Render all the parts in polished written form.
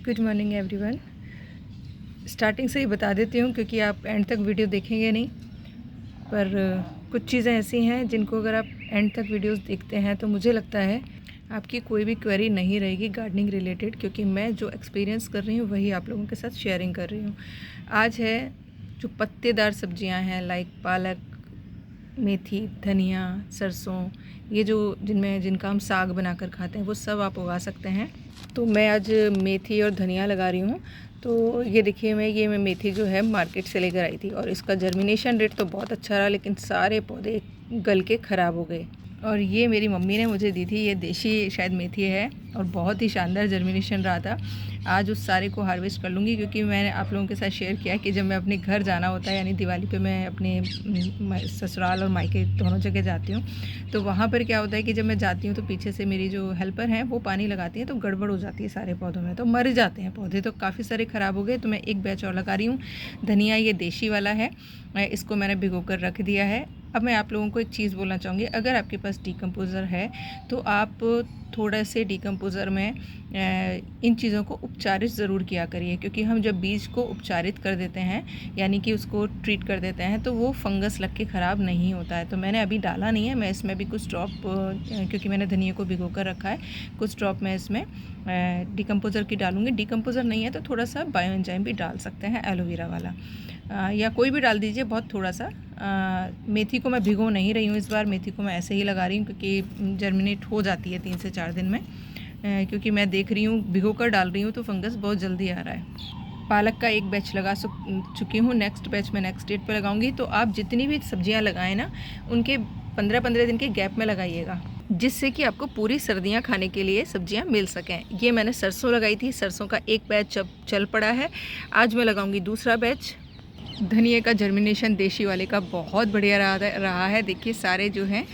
Good morning everyone. Starting से ही बता देती हूँ क्योंकि आप एंड तक वीडियो देखेंगे नहीं, पर कुछ चीज़ें ऐसी हैं जिनको अगर आप एंड तक वीडियोस देखते हैं तो मुझे लगता है आपकी कोई भी क्वेरी नहीं रहेगी गार्डनिंग रिलेटेड, क्योंकि मैं जो एक्सपीरियंस कर रही हूँ वही आप लोगों के साथ शेयरिंग कर रही हूँ। आज है जो पत्तेदार सब्जियाँ हैं लाइक पालक, मेथी, धनिया, सरसों, ये जो जिनका हम साग बनाकर खाते हैं वो सब आप उगा सकते हैं। तो मैं आज मेथी और धनिया लगा रही हूँ। तो ये देखिए मैं मेथी जो है मार्केट से लेकर आई थी और इसका जर्मिनेशन रेट तो बहुत अच्छा रहा, लेकिन सारे पौधे गल के ख़राब हो गए। और ये मेरी मम्मी ने मुझे दी थी, ये देशी शायद मेथी है और बहुत ही शानदार जर्मिनेशन रहा था। आज उस सारे को हार्वेस्ट कर लूँगी, क्योंकि मैंने आप लोगों के साथ शेयर किया कि जब मैं अपने घर जाना होता है, यानी दिवाली पे मैं अपने ससुराल और मायके दोनों जगह जाती हूँ, तो वहाँ पर क्या होता है कि जब मैं जाती हूँ तो पीछे से मेरी जो हेल्पर हैं वो पानी लगाती हैं तो गड़बड़ हो जाती है सारे पौधों में, तो मर जाते हैं पौधे, तो काफ़ी सारे ख़राब हो गए। तो मैं एक बैच और लगा रही हूँ। धनिया ये देशी वाला है, इसको मैंने भिगो कर रख दिया है। अब मैं आप लोगों को एक चीज़ बोलना चाहूँगी, अगर आपके पास डीकम्पोज़र है तो आप थोड़ा से डीकम्पोज़र में इन चीज़ों को उपचारित ज़रूर किया करिए, क्योंकि हम जब बीज को उपचारित कर देते हैं यानी कि उसको ट्रीट कर देते हैं तो वो फंगस लग के ख़राब नहीं होता है। तो मैंने अभी डाला नहीं है, मैं इसमें भी कुछ ड्रॉप, क्योंकि मैंने धनिया को भिगो कर रखा है, कुछ ड्रॉप मैं इसमें डीकम्पोज़र की डालूँगी। डीकम्पोज़र नहीं है तो थोड़ा सा बायो एंजाइम भी डाल सकते हैं, एलोवेरा वाला या कोई भी डाल दीजिए, बहुत थोड़ा सा। मेथी को मैं भिगो नहीं रही हूँ इस बार, मेथी को मैं ऐसे ही लगा रही हूँ क्योंकि जर्मिनेट हो जाती है 3 से 4 दिन में, क्योंकि मैं देख रही हूँ भिगो कर डाल रही हूँ तो फंगस बहुत जल्दी आ रहा है। पालक का एक बैच लगा चुकी हूँ, नेक्स्ट बैच मैं नेक्स्ट डेट पे लगाऊंगी। तो आप जितनी भी सब्जियाँ लगाएं ना, उनके 15-15 दिन के गैप में लगाइएगा, जिससे कि आपको पूरी सर्दियाँ खाने के लिए सब्जियाँ मिल सकें। ये मैंने सरसों लगाई थी, सरसों का एक बैच अब चल पड़ा है, आज मैं लगाऊंगी दूसरा बैच। धनिया का जर्मिनेशन देशी वाले का बहुत बढ़िया रहा है। देखिए सारे जो हैं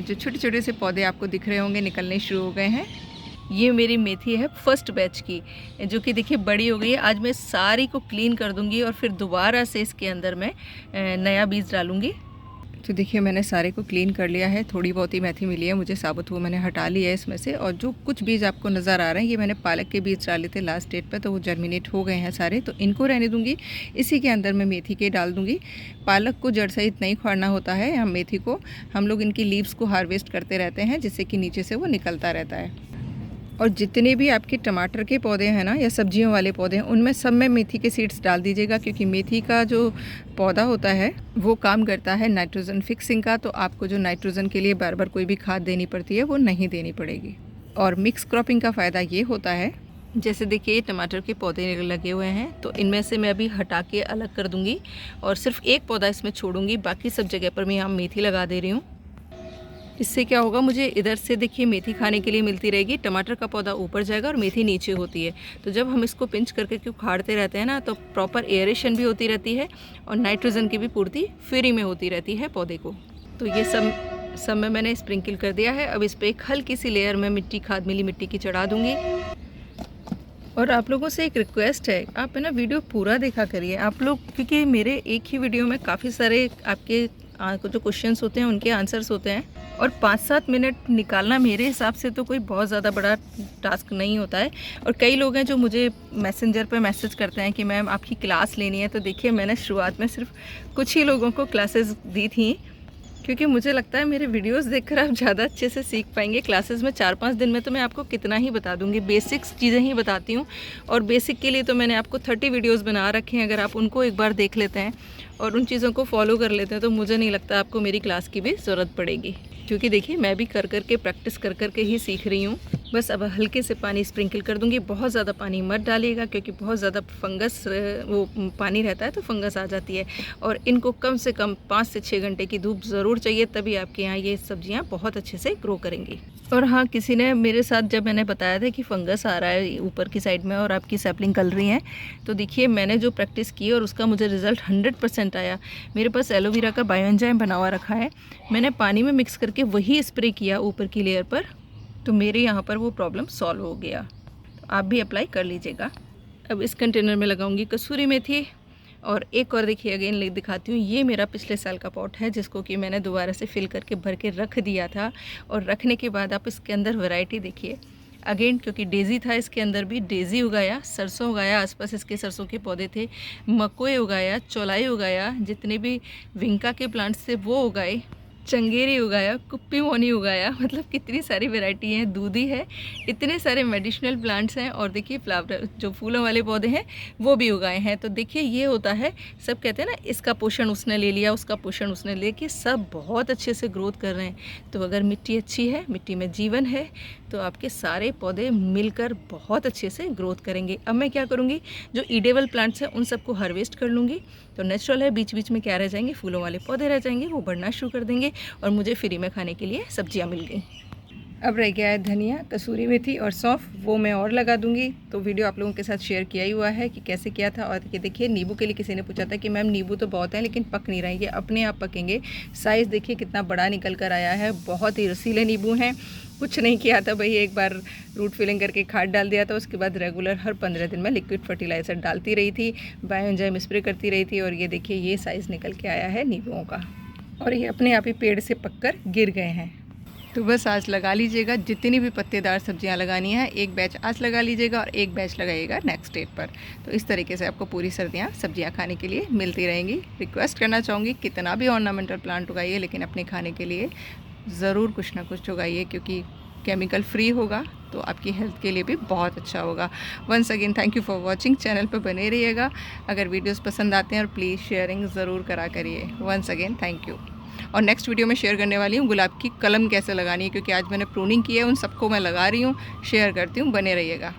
जो छोटे छोटे से पौधे आपको दिख रहे होंगे निकलने शुरू हो गए हैं। ये मेरी मेथी है फर्स्ट बैच की, जो कि देखिए बड़ी हो गई है। आज मैं सारी को क्लीन कर दूंगी और फिर दोबारा से इसके अंदर मैं नया बीज डालूंगी। तो देखिए मैंने सारे को क्लीन कर लिया है, थोड़ी बहुत ही मेथी मिली है मुझे साबुत, वो मैंने हटा लिया है इसमें से। और जो कुछ बीज आपको नज़र आ रहे हैं ये मैंने पालक के बीज डाले थे लास्ट डेट पे, तो वो जर्मिनेट हो गए हैं सारे, तो इनको रहने दूंगी। इसी के अंदर मैं मेथी के डाल दूंगी। पालक को जड़ सहित नहीं उखाड़ना होता है, या मेथी को हम लोग इनकी लीव्स को हार्वेस्ट करते रहते हैं, जिससे कि नीचे से वो निकलता रहता है। और जितने भी आपके टमाटर के पौधे हैं ना या सब्जियों वाले पौधे हैं, उनमें सब में मेथी के सीड्स डाल दीजिएगा, क्योंकि मेथी का जो पौधा होता है वो काम करता है नाइट्रोजन फिक्सिंग का। तो आपको जो नाइट्रोजन के लिए बार बार कोई भी खाद देनी पड़ती है वो नहीं देनी पड़ेगी। और मिक्स क्रॉपिंग का फ़ायदा ये होता है, जैसे देखिए टमाटर के पौधे लगे हुए हैं तो इनमें से मैं अभी हटा के अलग कर दूँगी और सिर्फ एक पौधा इसमें छोड़ूंगी, बाकी सब जगह पर मैं यहाँ मेथी लगा दे रही हूँ। इससे क्या होगा, मुझे इधर से देखिए मेथी खाने के लिए मिलती रहेगी, टमाटर का पौधा ऊपर जाएगा और मेथी नीचे होती है। तो जब हम इसको पिंच करके उखाड़ते रहते हैं ना, तो प्रॉपर एयरेशन भी होती रहती है और नाइट्रोजन की भी पूर्ति फ्री में होती रहती है पौधे को। तो ये सब में मैंने स्प्रिंकल कर दिया है। अब इस पर एक हल्की सी लेयर में खाद मिली मिट्टी की चढ़ा दूँगी। और आप लोगों से एक रिक्वेस्ट है, आप है ना वीडियो पूरा देखा करिए आप लोग, क्योंकि मेरे एक ही वीडियो में काफ़ी सारे आपके जो क्वेश्चंस होते हैं उनके आंसर्स होते हैं, और 5-7 मिनट निकालना मेरे हिसाब से तो कोई बहुत ज़्यादा बड़ा टास्क नहीं होता है। और कई लोग हैं जो मुझे मैसेंजर पे मैसेज करते हैं कि मैम आपकी क्लास लेनी है। तो देखिए मैंने शुरुआत में सिर्फ कुछ ही लोगों को क्लासेस दी थी, क्योंकि मुझे लगता है मेरे वीडियोस देखकर आप ज़्यादा अच्छे से सीख पाएंगे। क्लासेस में 4-5 दिन में तो मैं आपको कितना ही बता दूंगी, बेसिक्स चीज़ें ही बताती हूँ। और बेसिक के लिए तो मैंने आपको 30 वीडियोस बना रखे हैं, अगर आप उनको एक बार देख लेते हैं और उन चीज़ों को फॉलो कर लेते हैं तो मुझे नहीं लगता आपको मेरी क्लास की भी ज़रूरत पड़ेगी, क्योंकि देखिए मैं भी कर के प्रैक्टिस कर के ही सीख रही हूँ। बस अब हल्के से पानी स्प्रिंकल कर दूंगी, बहुत ज़्यादा पानी मत डालिएगा, क्योंकि बहुत ज़्यादा फंगस वो पानी रहता है तो फंगस आ जाती है। और इनको कम से कम 5 से 6 घंटे की धूप ज़रूर चाहिए, तभी आपके यहाँ ये सब्जियाँ बहुत अच्छे से ग्रो करेंगी। और हाँ, किसी ने मेरे साथ जब मैंने बताया था कि फंगस आ रहा है ऊपर की साइड में और आपकी सैपलिंग गल रही हैं, तो देखिए मैंने जो प्रैक्टिस की और उसका मुझे रिज़ल्ट 100% आया। मेरे पास एलोवेरा का बायो एंजाइम बना हुआ रखा है, मैंने पानी में मिक्स करके वही स्प्रे किया ऊपर की लेयर पर, तो मेरे यहाँ पर वो प्रॉब्लम सॉल्व हो गया। तो आप भी अप्लाई कर लीजिएगा। अब इस कंटेनर में लगाऊंगी कसूरी मेथी। और एक और देखिए अगेन दिखाती हूँ, ये मेरा पिछले साल का पॉट है जिसको कि मैंने दोबारा से फिल करके भर के रख दिया था। और रखने के बाद आप इसके अंदर वैरायटी देखिए, अगेन क्योंकि डेज़ी था इसके अंदर भी, डेज़ी उगाया, सरसों उगाया, आसपास इसके सरसों के पौधे थे, मकोई उगाया, चौलाई उगाया, जितने भी विंका के प्लांट्स थे वो उगाए, चंगेरी उगाया, कुप्पी मोनी उगाया, मतलब कितनी सारी वैरायटी हैं, दूधी है, इतने सारे मेडिसिनल प्लांट्स हैं। और देखिए फ्लावर जो फूलों वाले पौधे हैं वो भी उगाए हैं। तो देखिए ये होता है, सब कहते हैं ना इसका पोषण उसने ले लिया, उसका पोषण उसने लेके सब बहुत अच्छे से ग्रोथ कर रहे हैं। तो अगर मिट्टी अच्छी है, मिट्टी में जीवन है, तो आपके सारे पौधे मिलकर बहुत अच्छे से ग्रोथ करेंगे। अब मैं क्या करूँगी, जो ईडेबल प्लांट्स हैं उन सबको हार्वेस्ट कर लूँगी। तो नेचुरल है, बीच बीच में क्या रह जाएंगे, फूलों वाले पौधे रह जाएंगे, वो बढ़ना शुरू कर देंगे और मुझे फ्री में खाने के लिए सब्जियां मिल गई। अब रह गया है धनिया, कसूरी मेथी और सौंफ, वो मैं और लगा दूंगी। तो वीडियो आप लोगों के साथ शेयर किया ही हुआ है कि कैसे किया था। और ये देखिए नींबू के लिए किसी ने पूछा था कि मैम नींबू तो बहुत है लेकिन पक नहीं रहे, ये अपने आप पकेंगे। साइज़ देखिए कितना बड़ा निकल कर आया है, बहुत ही रसीले नींबू हैं। कुछ नहीं किया था भाई, एक बार रूट फिलिंग करके खाद डाल दिया था, उसके बाद रेगुलर हर 15 दिन में लिक्विड फर्टिलाइज़र डालती रही थी, बायोएंजाइम स्प्रे करती रही थी। और ये देखिए ये साइज़ निकल के आया है नींबुओं का, और ये अपने आप ही पेड़ से पककर गिर गए हैं। तो बस आज लगा लीजिएगा, जितनी भी पत्तेदार सब्जियां लगानी है एक बैच आज लगा लीजिएगा और एक बैच लगाइएगा नेक्स्ट डेट पर। तो इस तरीके से आपको पूरी सर्दियां सब्जियां खाने के लिए मिलती रहेंगी। रिक्वेस्ट करना चाहूँगी कितना भी ऑर्नामेंटल प्लांट उगाइए लेकिन अपने खाने के लिए ज़रूर कुछ ना कुछ उगाइए, क्योंकि केमिकल फ्री होगा तो आपकी हेल्थ के लिए भी बहुत अच्छा होगा। Once again thank you for watching, channel पर बने रहिएगा। अगर वीडियोस पसंद आते हैं और प्लीज़ शेयरिंग ज़रूर करा करिए। Once again thank you. और नेक्स्ट वीडियो में शेयर करने वाली हूँ गुलाब की कलम कैसे लगानी है, क्योंकि आज मैंने प्रूनिंग की है, उन सबको मैं लगा रही हूँ, शेयर करती हूँ, बने रहिएगा।